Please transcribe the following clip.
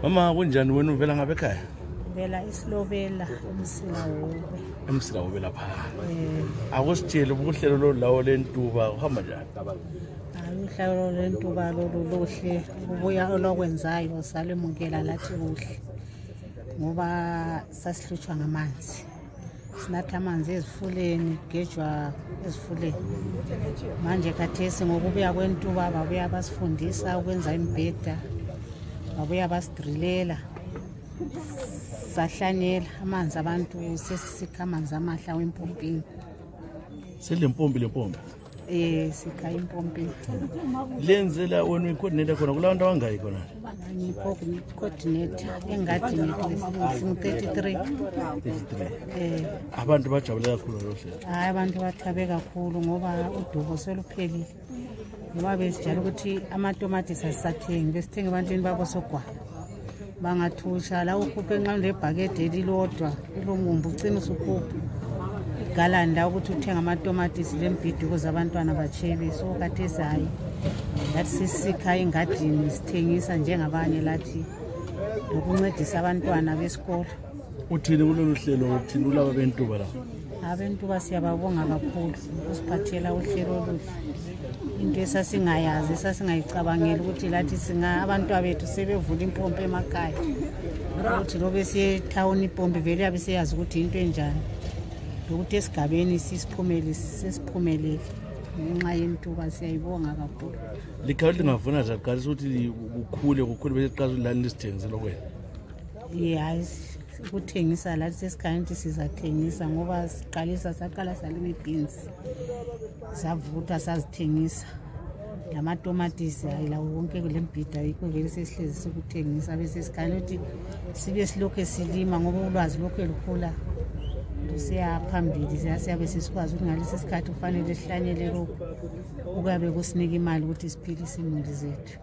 Mama kunjani wena uvela ngabe ekhaya? Vela isilobela umsila wobe. Emsila wobe lapha. Akusitshele ubuhlelo lo lawo lwentuba uhamba njani? Uhlelo lwentuba lolu luhle ubuya olokwenzayo salemukela lathi kuhle. Ngoba sasihlutshwa ngamanzi. Sinatha amanzi ezifuleni, kugejwa ezifuleni. Manje khathesi ngokubuya kwentuba babuya basifundisa ukwenza imbheda. Babuya basidrilela. Sahlanyela amanzi abantu sesisikha amanzi amahla wempompini. Selempompi Sikha impompini. Lenzela wena ucoordinator khona kulabantu abangayi khona? Coordinator engadini singu-33. Abantu bajabule kakhulu lo hlelo. Hayi abantu bathabe kakhulu ngoba udubo seluphelile. Ngoba besijala ukuthi amatomatisi asisathengi besithenga ebantwini babosogwala. Bangathusha la ukhuphe enqande lebhakede elilodwa kulomumbu ucina usukhupha igalanda ukuthi uthenga amatomatisi lembhidi ukuze abantwana bachebe. So khathesi hayi lathi sisikha engadini sithengisa njengabanye lathi lokuncedisa abantwana besikolo. Uthini kulolu hlelo uthini ulaba bentuba la? Abentuba siyababonga kakhulu usiphathela uhlelo oluhle. Into esasingayazi esasingayicabangeli ukuthi lathi abantwana bethu sebevula impompi emakhaya. Ukuthi lobe siye town impompi vele yabe siyazi ukuthi into enjani. Ukuthi esigabeni sisiphumelele ngenxa yentuba siyayibonga kakhulu. Likhaya lingavuna zaqalisa ukuthi kukhule bese qala lani lisithengisela kwena. Yes, ukuthengisa lathi sesikhathi sizathengisa ngoba saqala salima beans. Savutha sazithengisa. Lamatomatisi ayila wonke kulembhida yikho vele sesihlezi sikuthengisa bese sikhanya sibe silokho silima ngoba ulwazi lokho lukhula. Siya phambili siyabe sesikwazi ukuthi ngalesi sikhathi kufanele sihlanyele lokho ukuyabe kusinika imali ukuthi siphilise imuli zethu.